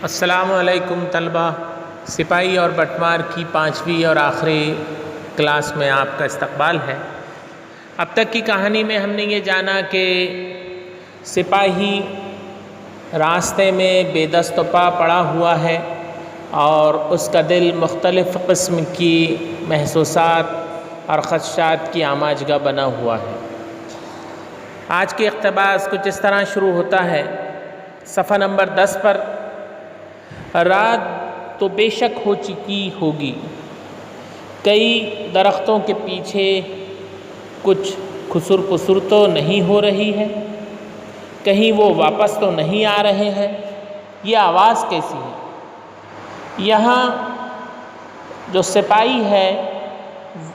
السلام علیکم طلبہ، سپاہی اور بٹمار کی 5ویں اور آخری کلاس میں آپ کا استقبال ہے۔ اب تک کی کہانی میں ہم نے یہ جانا کہ سپاہی راستے میں بے دست و پا پڑا ہوا ہے اور اس کا دل مختلف قسم کی محسوسات اور خدشات کی آماجگاہ بنا ہوا ہے۔ آج کے اقتباس کچھ اس طرح شروع ہوتا ہے، صفحہ نمبر 10 پر: رات تو بے شک ہو چکی ہوگی، کئی درختوں کے پیچھے کچھ خسر پسر تو نہیں ہو رہی ہے، کہیں وہ واپس تو نہیں آ رہے ہیں، یہ آواز کیسی ہے؟ یہاں جو سپاہی ہے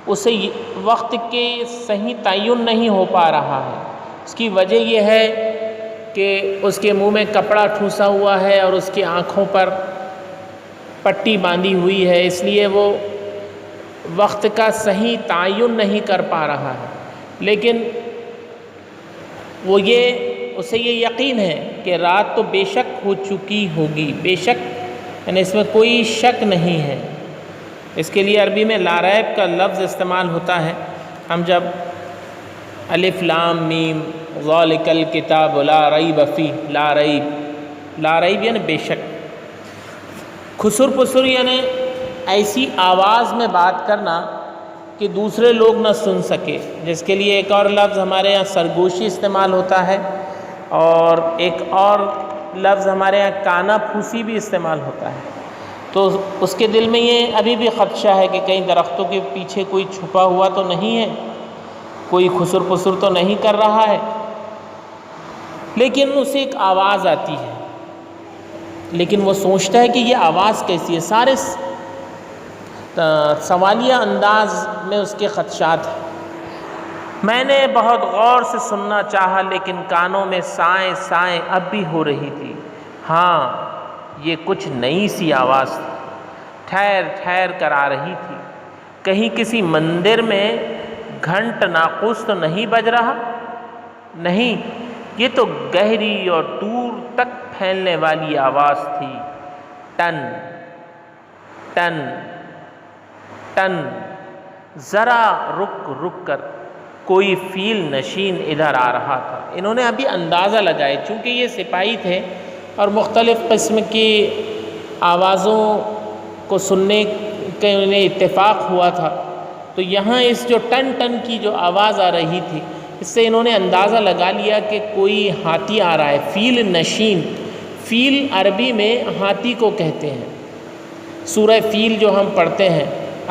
اسے وقت کے صحیح تعین نہیں ہو پا رہا ہے۔ اس کی وجہ یہ ہے کہ اس کے منہ میں کپڑا ٹھوسا ہوا ہے اور اس کی آنکھوں پر پٹی باندھی ہوئی ہے، اس لیے وہ وقت کا صحیح تعین نہیں کر پا رہا ہے، لیکن اسے یہ یقین ہے کہ رات تو بے شک ہو چکی ہوگی۔ بے شک یعنی اس میں کوئی شک نہیں ہے۔ اس کے لیے عربی میں لا ریب کا لفظ استعمال ہوتا ہے۔ ہم جب الف لام میم ذالک الکتاب لا ریب فیہ، لا ریب یعنی بے شک، خسر پسر یعنی ایسی آواز میں بات کرنا کہ دوسرے لوگ نہ سن سکے، جس کے لیے ایک اور لفظ ہمارے یہاں سرگوشی استعمال ہوتا ہے، اور ایک اور لفظ ہمارے یہاں کانا پھوسی بھی استعمال ہوتا ہے۔ تو اس کے دل میں یہ ابھی بھی خدشہ ہے کہ کہیں درختوں کے پیچھے کوئی چھپا ہوا تو نہیں ہے، کوئی خسر پسر تو نہیں کر رہا ہے، لیکن اسے ایک آواز آتی ہے، لیکن وہ سوچتا ہے کہ یہ آواز کیسی ہے۔ سارے سوالیہ انداز میں اس کے خدشات ہیں۔ میں نے بہت غور سے سننا چاہا، لیکن کانوں میں سائیں سائیں اب بھی ہو رہی تھی۔ ہاں، یہ کچھ نئی سی آواز تھی، ٹھہر ٹھہر کر آ رہی تھی۔ کہیں کسی مندر میں گھنٹ ناقوس تو نہیں بج رہا؟ نہیں، یہ تو گہری اور دور تک پھیلنے والی آواز تھی۔ ٹن ٹن ٹن، ذرا رک کر کوئی فیل نشین ادھر آ رہا تھا۔ انہوں نے ابھی اندازہ لگایا، چونکہ یہ سپاہی تھے اور مختلف قسم کی آوازوں کو سننے کا انہیں اتفاق ہوا تھا، تو یہاں اس جو ٹن ٹن کی جو آواز آ رہی تھی، اس سے انہوں نے اندازہ لگا لیا کہ کوئی ہاتھی آ رہا ہے۔ فیل نشین، فیل عربی میں ہاتھی کو کہتے ہیں۔ سورہ فیل جو ہم پڑھتے ہیں،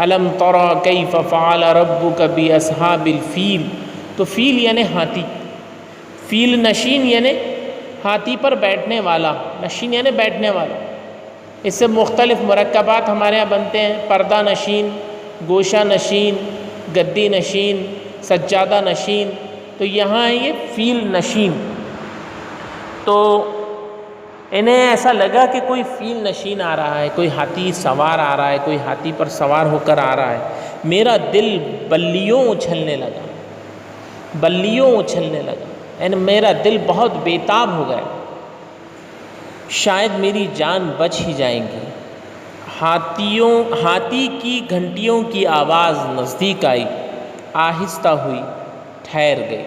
الم تری کیف فعل ربک باصحاب الفیل، تو فیل یعنی ہاتھی، فیل نشین یعنی ہاتھی پر بیٹھنے والا، نشین یعنی بیٹھنے والا۔ اس سے مختلف مرکبات ہمارے یہاں بنتے ہیں: پردہ نشین، گوشہ نشین، گدی نشین، سجادہ نشین، تو یہاں ہے یہ فیل نشین۔ تو انہیں ایسا لگا کہ کوئی فیل نشین آ رہا ہے، کوئی ہاتھی سوار آ رہا ہے، کوئی ہاتھی پر سوار ہو کر آ رہا ہے۔ میرا دل بلیوں اچھلنے لگا، بلیوں اچھلنے لگا، یعنی میرا دل بہت بےتاب ہو گیا، شاید میری جان بچ ہی جائیں گی۔ ہاتھی کی گھنٹیوں کی آواز نزدیک آئی، آہستہ ہوئی، ٹھہر گئی۔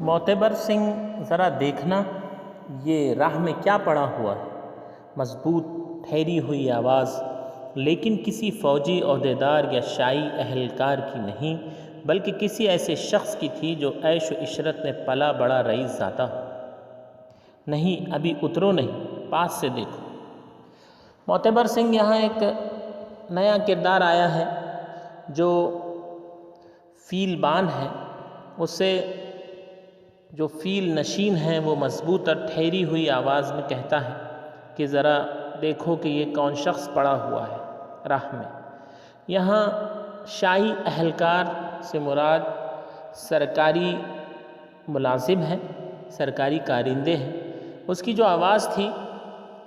معتبر سنگھ، ذرا دیکھنا یہ راہ میں کیا پڑا ہوا ہے۔ مضبوط ٹھہری ہوئی آواز، لیکن کسی فوجی عہدیدار یا شاہی اہلکار کی نہیں، بلکہ کسی ایسے شخص کی تھی جو عیش و عشرت میں پلا بڑا رئیس زادہ ہو۔ نہیں، ابھی اترو نہیں، پاس سے دیکھو۔ معتبر سنگھ، یہاں ایک نیا کردار آیا ہے جو فیل بان ہے، اس سے جو فیل نشین ہے وہ مضبوط اور ٹھہری ہوئی آواز میں کہتا ہے کہ ذرا دیکھو کہ یہ کون شخص پڑا ہوا ہے راہ میں۔ یہاں شاہی اہلکار سے مراد سرکاری ملازم ہیں، سرکاری کارندے ہیں۔ اس کی جو آواز تھی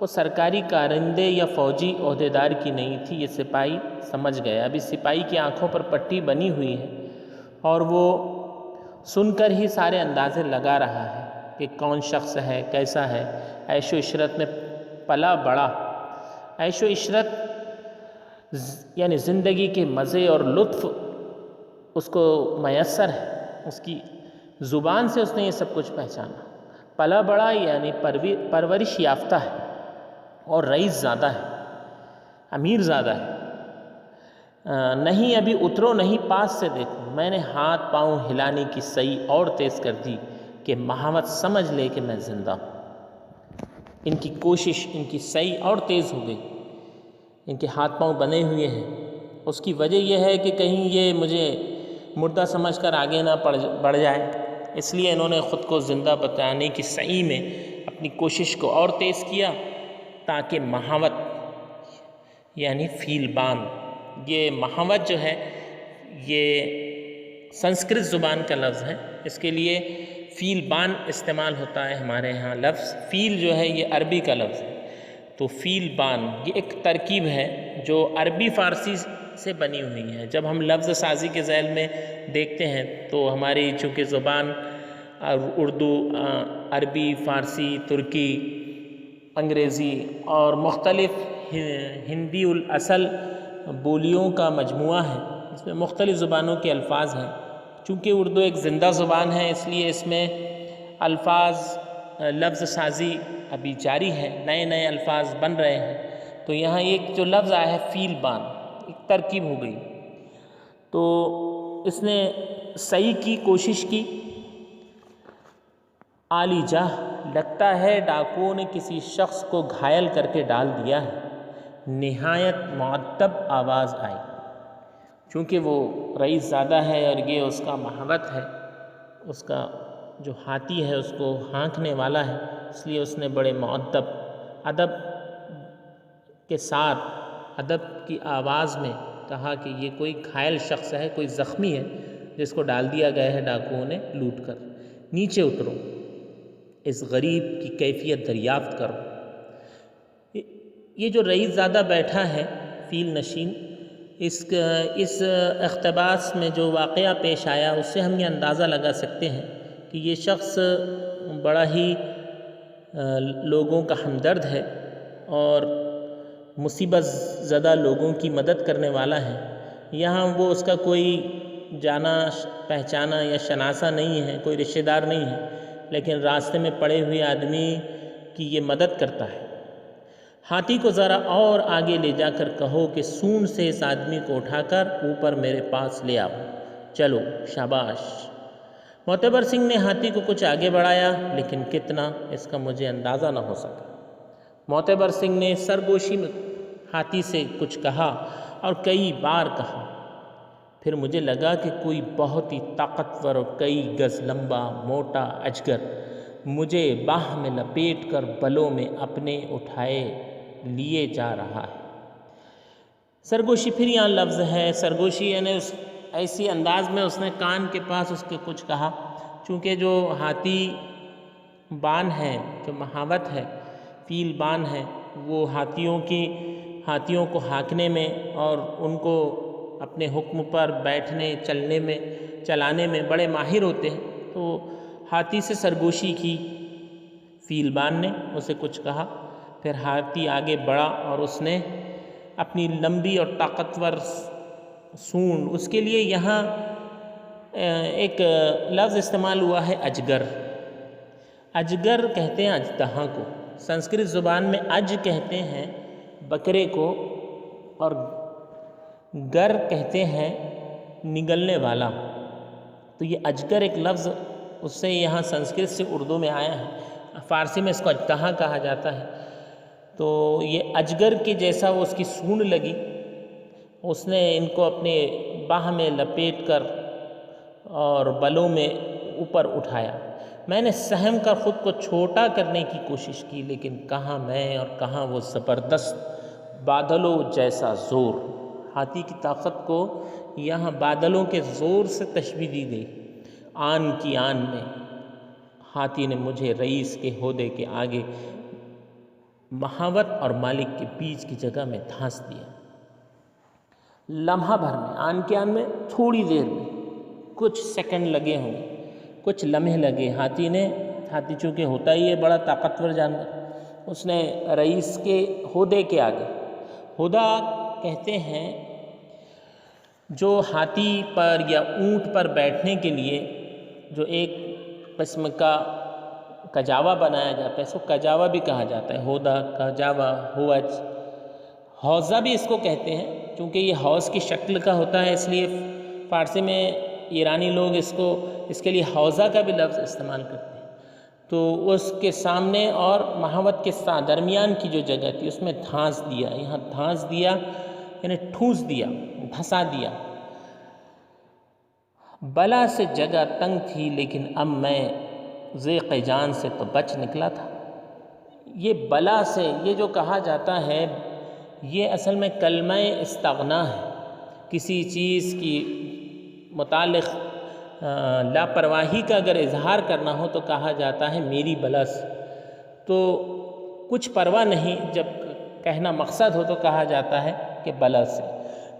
وہ سرکاری کارندے یا فوجی عہدیدار کی نہیں تھی، یہ سپاہی سمجھ گیا۔ ابھی سپاہی کی آنکھوں پر پٹی بنی ہوئی ہے اور وہ سن کر ہی سارے اندازے لگا رہا ہے کہ کون شخص ہے، کیسا ہے، عیش و عشرت میں پلا بڑا، عیش و عشرت یعنی زندگی کے مزے اور لطف اس کو میسر ہے، اس کی زبان سے اس نے یہ سب کچھ پہچانا۔ پلا بڑا یعنی پرورش یافتہ ہے اور رئیس زادہ ہے، امیر زادہ ہے۔ نہیں ابھی اترو نہیں پاس سے دیکھو، میں نے ہاتھ پاؤں ہلانے کی سعی اور تیز کر دی کہ مہاوت سمجھ لے کہ میں زندہ ہوں۔ ان کی کوشش، ان کی سعی اور تیز ہو گئی، ان کے ہاتھ پاؤں بنے ہوئے ہیں۔ اس کی وجہ یہ ہے کہ کہیں یہ مجھے مردہ سمجھ کر آگے نہ بڑھ جائے، اس لیے انہوں نے خود کو زندہ بتانے کی سعی میں اپنی کوشش کو اور تیز کیا، تاکہ مہاوت یعنی فیلبان، یہ مہاوت جو ہے یہ سنسکرت زبان کا لفظ ہے، اس کے لیے فیلبان استعمال ہوتا ہے ہمارے ہاں لفظ۔ فیل جو ہے یہ عربی کا لفظ ہے، تو فیلبان یہ ایک ترکیب ہے جو عربی فارسی سے بنی ہوئی ہے۔ جب ہم لفظ سازی کے ذیل میں دیکھتے ہیں تو ہماری چونکہ زبان اردو، عربی، فارسی، ترکی، انگریزی اور مختلف ہندی الاصل بولیوں کا مجموعہ ہے، اس میں مختلف زبانوں کے الفاظ ہیں۔ چونکہ اردو ایک زندہ زبان ہے، اس لیے اس میں الفاظ لفظ سازی ابھی جاری ہے، نئے نئے الفاظ بن رہے ہیں۔ تو یہاں ایک جو لفظ آیا ہے فیلبان، ایک ترکیب ہو گئی، تو اس نے صحیح کی کوشش کی۔ عالی جاہ، لگتا ہے ڈاکوؤں نے کسی شخص کو گھائل کر کے ڈال دیا ہے۔ نہایت مؤدب آواز آئی، چونکہ وہ رئیس زادہ ہے اور یہ اس کا مہاوت ہے، اس کا جو ہاتھی ہے اس کو ہانکنے والا ہے، اس لیے اس نے بڑے مؤدب ادب کے ساتھ، ادب کی آواز میں کہا کہ یہ کوئی گھائل شخص ہے، کوئی زخمی ہے جس کو ڈال دیا گیا ہے ڈاکوؤں نے لوٹ کر۔ نیچے اترو، اس غریب کی کیفیت دریافت کرو۔ یہ جو رئیس زادہ بیٹھا ہے فیل نشین، اس اقتباس میں جو واقعہ پیش آیا اس سے ہم یہ اندازہ لگا سکتے ہیں کہ یہ شخص بڑا ہی لوگوں کا ہمدرد ہے اور مصیبت زدہ لوگوں کی مدد کرنے والا ہے۔ یہاں وہ اس کا کوئی جانا پہچانا یا شناسہ نہیں ہے، کوئی رشتہ دار نہیں ہے، لیکن راستے میں پڑے ہوئے آدمی کی یہ مدد کرتا ہے۔ ہاتھی کو ذرا اور آگے لے جا کر کہو کہ سونڈ سے اس آدمی کو اٹھا کر اوپر میرے پاس لے آؤ، چلو شاباش۔ معتبر سنگھ نے ہاتھی کو کچھ آگے بڑھایا، لیکن کتنا اس کا مجھے اندازہ نہ ہو سکا۔ معتبر سنگھ نے سرگوشی میں ہاتھی سے کچھ کہا اور کئی بار کہا، پھر مجھے لگا کہ کوئی بہت ہی طاقتور اور کئی گز لمبا موٹا اجگر مجھے باہ میں لپیٹ کر بلوں میں اپنے اٹھائے لیے جا رہا ہے۔ سرگوشی پھر یہاں لفظ ہے، سرگوشی یعنی اس ایسی انداز میں اس نے کان کے پاس اس کے کچھ کہا، چونکہ جو ہاتھی بان ہے، جو مہاوت ہے، فیل بان ہے، وہ ہاتھیوں کو ہانکنے میں اور ان کو اپنے حکم پر بیٹھنے چلانے میں بڑے ماہر ہوتے ہیں۔ تو ہاتھی سے سرگوشی کی، فیل بان نے اسے کچھ کہا، پھر ہاتھی آگے بڑھا اور اس نے اپنی لمبی اور طاقتور سونڈ، اس کے لیے یہاں ایک لفظ استعمال ہوا ہے اجگر۔ اجگر کہتے ہیں اژدہا کو، سنسکرت زبان میں اج کہتے ہیں بکرے کو اور گر کہتے ہیں نگلنے والا۔ تو یہ اجگر ایک لفظ اس سے یہاں سنسکرت سے اردو میں آیا ہے، فارسی میں اس کو اژدہا کہا جاتا ہے۔ تو یہ اجگر کے جیسا وہ اس کی سونڈ لگی، اس نے ان کو اپنے باہ میں لپیٹ کر اور بلوں میں اوپر اٹھایا۔ میں نے سہم کر خود کو چھوٹا کرنے کی کوشش کی، لیکن کہاں میں اور کہاں وہ زبردست بادلوں جیسا زور۔ ہاتھی کی طاقت کو یہاں بادلوں کے زور سے تشبیہ دی گئی۔ آن کی آن میں ہاتھی نے مجھے رئیس کے عہدے کے آگے مہاوت اور مالک کے بیچ کی جگہ میں دھانس دیا۔ لمحہ بھر میں، آن کے آن میں تھوڑی دیر میں، کچھ سیکنڈ لگے ہوں گے، کچھ لمحے لگے، ہاتھی نے ہاتھی چونکہ ہوتا ہی ہے بڑا طاقتور جانور، اس نے رئیس کے ہودے کے آگے، ہودا کہتے ہیں جو ہاتھی پر یا اونٹ پر بیٹھنے کے لیے جو ایک قسم کا کجاوا بنایا جاتا ہے، اس کو کجاوا بھی کہا جاتا ہے، ہودا، کجاوا، ہوج، حوضہ بھی اس کو کہتے ہیں، چونکہ یہ حوض کی شکل کا ہوتا ہے اس لیے فارسی میں ایرانی لوگ اس کے لیے حوضہ کا بھی لفظ استعمال کرتے ہیں۔ تو اس کے سامنے اور محاوت کے درمیان کی جو جگہ تھی اس میں دھانس دیا، یہاں دھانس دیا یعنی ٹھوس دیا، دھسا دیا۔ بلا سے جگہ تنگ تھی لیکن اب میں ضیق جان سے تو بچ نکلا تھا۔ یہ بلا سے، یہ جو کہا جاتا ہے یہ اصل میں کلمہ استغنا ہے، کسی چیز کی متعلق لاپرواہی کا اگر اظہار کرنا ہو تو کہا جاتا ہے میری بلا سے، تو کچھ پرواہ نہیں، جب کہنا مقصد ہو تو کہا جاتا ہے کہ بلا سے۔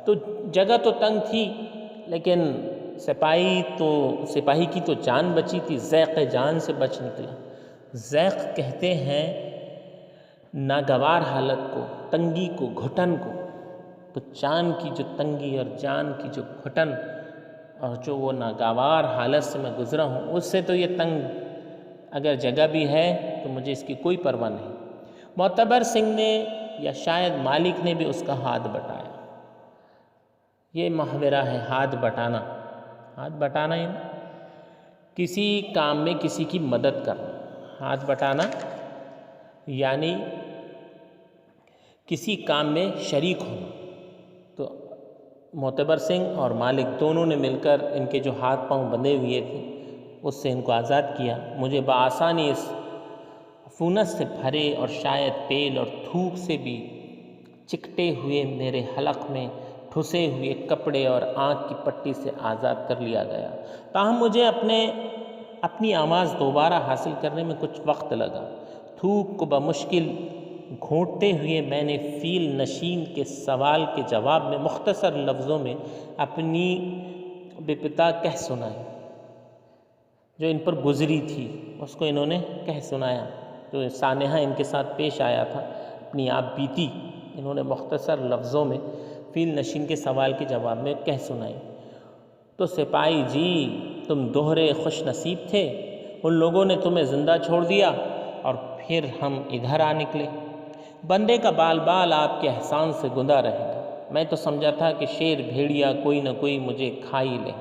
تو جگہ تو تنگ تھی لیکن سپاہی کی تو جان بچی تھی، ضیق جان سے بچ نکلا۔ ضیق کہتے ہیں ناگوار حالت کو، تنگی کو، گھٹن کو، تو جان کی جو تنگی اور جان کی جو گھٹن اور جو وہ ناگوار حالت سے میں گزرا ہوں، اس سے تو یہ تنگ اگر جگہ بھی ہے تو مجھے اس کی کوئی پرواہ نہیں۔ معتبر سنگھ نے یا شاید مالک نے بھی اس کا ہاتھ بٹایا۔ یہ محاورہ ہے ہاتھ بٹانا۔ ہاتھ بٹانا کسی کام میں کسی کی مدد کرنا، ہاتھ بٹانا یعنی کسی کام میں شریک ہونا۔ تو معتبر سنگھ اور مالک دونوں نے مل کر ان کے جو ہاتھ پاؤں بندھے ہوئے تھے اس سے ان کو آزاد کیا۔ مجھے بآسانی اس عفونت سے بھرے اور شاید تیل اور تھوک سے بھی چکٹے ہوئے میرے حلق میں ٹھسے ہوئے کپڑے اور آنکھ کی پٹی سے آزاد کر لیا گیا، تاہم مجھے اپنی آواز دوبارہ حاصل کرنے میں کچھ وقت لگا۔ تھوک کو بمشکل گھونٹتے ہوئے میں نے فیل نشین کے سوال کے جواب میں مختصر لفظوں میں اپنی بپتا کہہ سنائی، جو ان پر گزری تھی اس کو انہوں نے کہہ سنایا، جو سانحہ ان کے ساتھ پیش آیا تھا، اپنی آپ بیتی انہوں نے مختصر لفظوں میں فیل نشین کے سوال کے جواب میں کہہ سنائی۔ تو سپاہی جی تم دوہرے خوش نصیب تھے، ان لوگوں نے تمہیں زندہ چھوڑ دیا اور پھر ہم ادھر آ نکلے۔ بندے کا بال بال آپ کے احسان سے گندا رہے گا، میں تو سمجھا تھا کہ شیر بھیڑیا کوئی نہ کوئی مجھے کھا ہی لے۔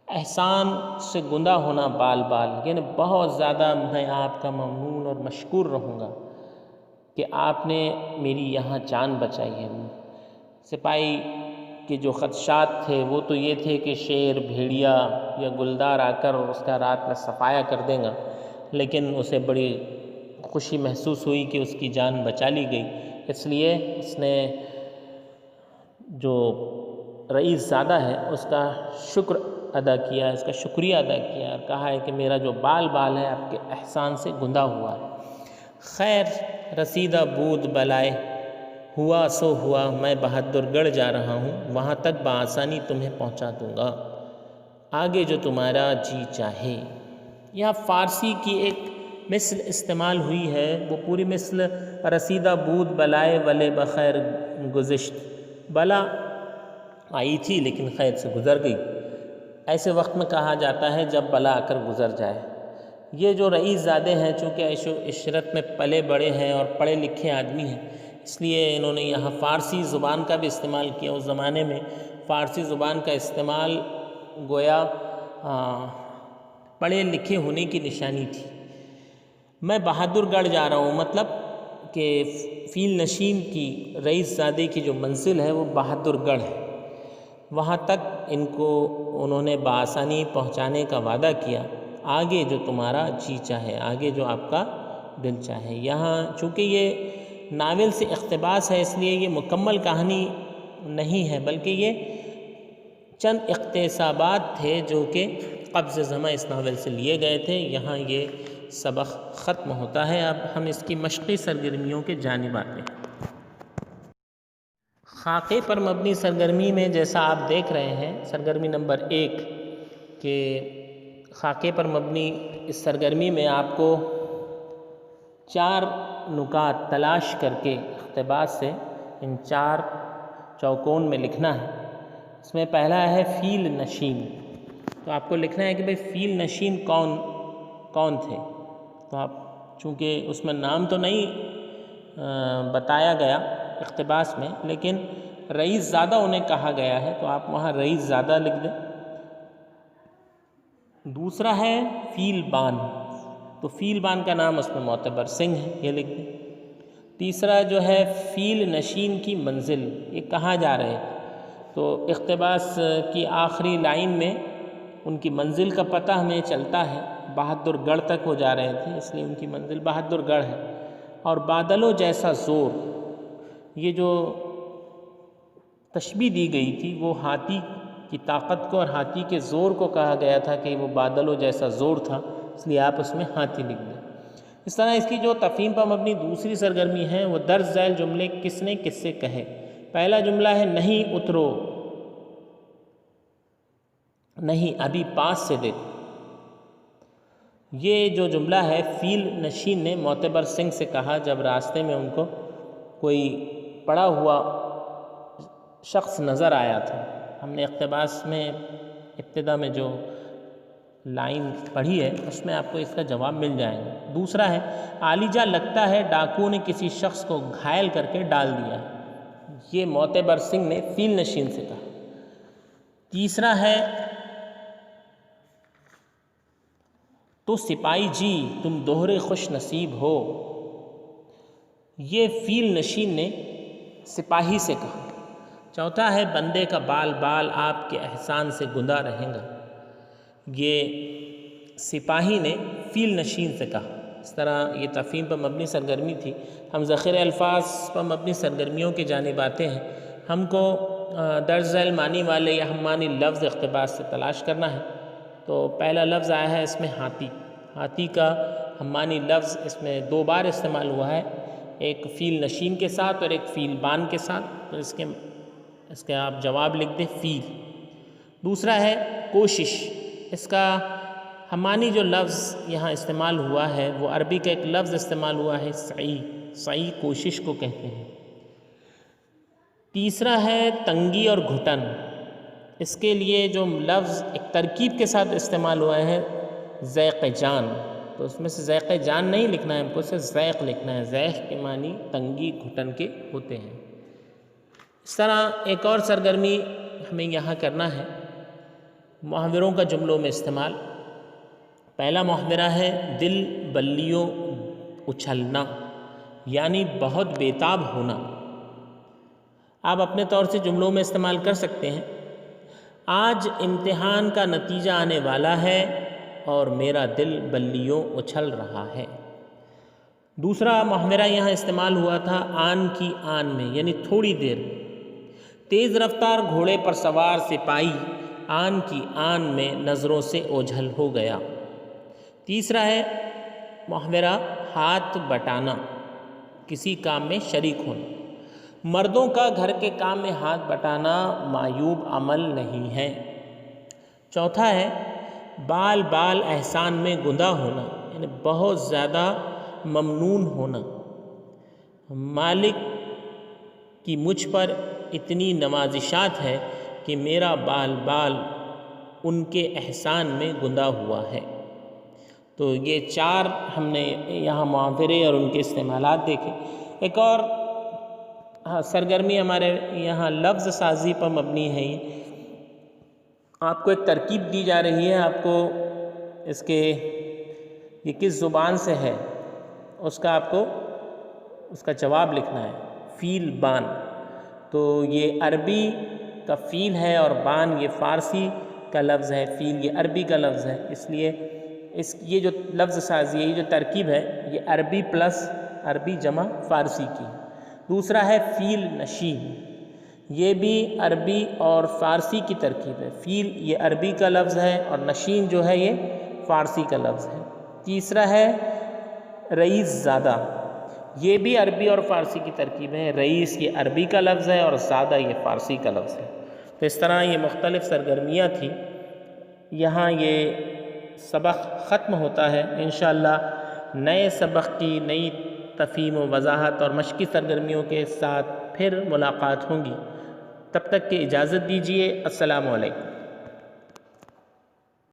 احسان سے گندا ہونا بال بال، یعنی بہت زیادہ میں آپ کا ممنون اور مشکور رہوں گا کہ آپ نے میری یہاں جان بچائی ہے۔ سپاہی کے جو خدشات تھے وہ تو یہ تھے کہ شیر بھیڑیا یا گلدار آ کر اس کا رات میں صفایا کر دیں گا، لیکن اسے بڑی خوشی محسوس ہوئی کہ اس کی جان بچا لی گئی، اس لیے اس نے جو رئیس زادہ ہے اس کا شکر ادا کیا، اس کا شکریہ ادا کیا اور کہا ہے کہ میرا جو بال بال ہے آپ کے احسان سے گندا ہوا ہے۔ خیر رسیدہ بود بلائے، ہوا سو ہوا، میں بہادر گڑھ جا رہا ہوں، وہاں تک بآسانی تمہیں پہنچا دوں گا، آگے جو تمہارا جی چاہے۔ یہاں فارسی کی ایک مثل استعمال ہوئی ہے، وہ پوری مثل رسیدہ بود بلائے ولے بخیر گزشت، بلا آئی تھی لیکن خیر سے گزر گئی، ایسے وقت میں کہا جاتا ہے جب بلا آ کر گزر جائے۔ یہ جو رئیس زادے ہیں چونکہ عیش و عشرت میں پلے بڑے ہیں اور پڑھے لکھے آدمی ہیں، اس لیے انہوں نے یہاں فارسی زبان کا بھی استعمال کیا۔ اس زمانے میں فارسی زبان کا استعمال گویا پڑھے لکھے ہونے کی نشانی تھی۔ میں بہادر گڑھ جا رہا ہوں، مطلب کہ فیل نشین کی رئیس زادے کی جو منزل ہے وہ بہادر گڑھ ہے، وہاں تک ان کو انہوں نے بآسانی پہنچانے کا وعدہ کیا، آگے جو تمہارا جی چاہے، آگے جو آپ کا دل چاہے۔ یہاں چونکہ یہ ناول سے اقتباس ہے اس لیے یہ مکمل کہانی نہیں ہے، بلکہ یہ چند اقتباسات تھے جو کہ قبض زماں اس ناول سے لیے گئے تھے۔ یہاں یہ سبق ختم ہوتا ہے، اب ہم اس کی مشقی سرگرمیوں کے جانب آتے ہیں۔ خاکے پر مبنی سرگرمی میں جیسا آپ دیکھ رہے ہیں، سرگرمی نمبر 1 کہ خاکے پر مبنی اس سرگرمی میں آپ کو 4 نکات تلاش کر کے اقتباس سے ان 4 چوکون میں لکھنا ہے۔ اس میں پہلا ہے فیل نشین، تو آپ کو لکھنا ہے کہ بھئی فیل نشین کون تھے۔ تو آپ چونکہ اس میں نام تو نہیں بتایا گیا اقتباس میں، لیکن رئیس زادہ انہیں کہا گیا ہے، تو آپ وہاں رئیس زادہ لکھ دیں۔ دوسرا ہے فیل بان، تو فیل بان کا نام اس میں معتبر سنگھ ہے، یہ لکھ دیں۔ تیسرا جو ہے فیل نشین کی منزل، یہ کہاں جا رہے ہیں، تو اقتباس کی آخری لائن میں ان کی منزل کا پتہ ہمیں چلتا ہے، بہادر گڑھ تک وہ جا رہے تھے، اس لیے ان کی منزل بہادر گڑھ ہے۔ اور بادلوں جیسا زور، یہ جو تشبیہ دی گئی تھی وہ ہاتھی کی طاقت کو اور ہاتھی کے زور کو کہا گیا تھا کہ وہ بادلوں جیسا زور تھا، اس لیے آپ اس میں ہاتھی لکھ دیں۔ اس طرح اس کی جو تفہیم پر مبنی دوسری سرگرمی ہے وہ درج ذیل جملے کس نے کس سے کہے۔ پہلا جملہ ہے نہیں اترو، نہیں ابھی پاس سے دیکھو۔ یہ جو جملہ ہے فیل نشین نے معتبر سنگھ سے کہا جب راستے میں ان کو کوئی پڑا ہوا شخص نظر آیا تھا۔ ہم نے اقتباس میں ابتدا میں جو لائن پڑھی ہے اس میں آپ کو اس کا جواب مل جائے گا۔ دوسرا ہے عالیجہ لگتا ہے ڈاکو نے کسی شخص کو گھائل کر کے ڈال دیا، یہ معتبر سنگھ نے فیل نشین سے کہا۔ تیسرا ہے تو سپاہی جی تم دوہرے خوش نصیب ہو، یہ فیل نشین نے سپاہی سے کہا۔ چوتھا ہے بندے کا بال بال آپ کے احسان سے گندا رہے گا، یہ سپاہی نے فیل نشین سے کہا۔ اس طرح یہ تفہیم پر مبنی سرگرمی تھی۔ ہم ذخیرہ الفاظ پر مبنی سرگرمیوں کی جانب آتے ہیں۔ ہم کو درج ذیل معنی والے یا ہم معنی لفظ اقتباس سے تلاش کرنا ہے۔ تو پہلا لفظ آیا ہے اس میں ہاتھی، ہاتھی کا ہم معنی لفظ اس میں 2 بار استعمال ہوا ہے، ایک فیل نشین کے ساتھ اور ایک فیل بان کے ساتھ، تو اس کے آپ جواب لکھ دیں فیل۔ دوسرا ہے کوشش، اس کا ہم معنی جو لفظ یہاں استعمال ہوا ہے وہ عربی کا ایک لفظ استعمال ہوا ہے سعی، سعی کوشش کو کہتے ہیں۔ تیسرا ہے تنگی اور گھٹن، اس کے لیے جو لفظ ایک ترکیب کے ساتھ استعمال ہوا ہے ذیق جان، تو اس میں سے ذیق جان نہیں لکھنا ہے، ہم کو صرف ذیق لکھنا ہے۔ ذیق کے معنی تنگی گھٹن کے ہوتے ہیں۔ اس طرح ایک اور سرگرمی ہمیں یہاں کرنا ہے محاوروں کا جملوں میں استعمال۔ پہلا محاورہ ہے دل بلیوں اچھلنا، یعنی بہت بےتاب ہونا۔ آپ اپنے طور سے جملوں میں استعمال کر سکتے ہیں۔ آج امتحان کا نتیجہ آنے والا ہے اور میرا دل بلیوں اچھل رہا ہے۔ دوسرا محاورہ یہاں استعمال ہوا تھا آن کی آن میں، یعنی تھوڑی دیر۔ تیز رفتار گھوڑے پر سوار سپاہی آن کی آن میں نظروں سے اوجھل ہو گیا۔ تیسرا ہے محاورہ ہاتھ بٹانا، کسی کام میں شریک ہونا۔ مردوں کا گھر کے کام میں ہاتھ بٹانا معیوب عمل نہیں ہے۔ چوتھا ہے بال بال احسان میں گندا ہونا، یعنی بہت زیادہ ممنون ہونا۔ مالک کی مجھ پر اتنی نوازشات ہے کہ میرا بال بال ان کے احسان میں گندا ہوا ہے۔ تو یہ 4 ہم نے یہاں محاورے اور ان کے استعمالات دیکھے۔ ایک اور سرگرمی ہمارے یہاں لفظ سازی پر مبنی ہے۔ آپ کو ایک ترکیب دی جا رہی ہے، آپ کو اس کے یہ کس زبان سے ہے اس کا آپ کو اس کا جواب لکھنا ہے۔ فیل بان، تو یہ عربی کا فیل ہے اور بان یہ فارسی کا لفظ ہے۔ فیل یہ عربی کا لفظ ہے، اس لیے یہ جو لفظ سازی ہے، یہ جو ترکیب ہے، یہ عربی پلس عربی جمع فارسی کی۔ دوسرا ہے فیل نشین، یہ بھی عربی اور فارسی کی ترکیب ہے۔ فیل یہ عربی کا لفظ ہے اور نشین جو ہے یہ فارسی کا لفظ ہے۔ تیسرا ہے رئیس زادہ، یہ بھی عربی اور فارسی کی ترکیب ہے۔ رئیس یہ عربی کا لفظ ہے اور زادہ یہ فارسی کا لفظ ہے۔ تو اس طرح یہ مختلف سرگرمیاں تھیں۔ یہاں یہ سبق ختم ہوتا ہے۔ انشاءاللہ نئے سبق کی نئی تفہیم و وضاحت اور مشقی سرگرمیوں کے ساتھ پھر ملاقات ہوں گی۔ تب تک کی اجازت دیجیے۔ السلام علیکم۔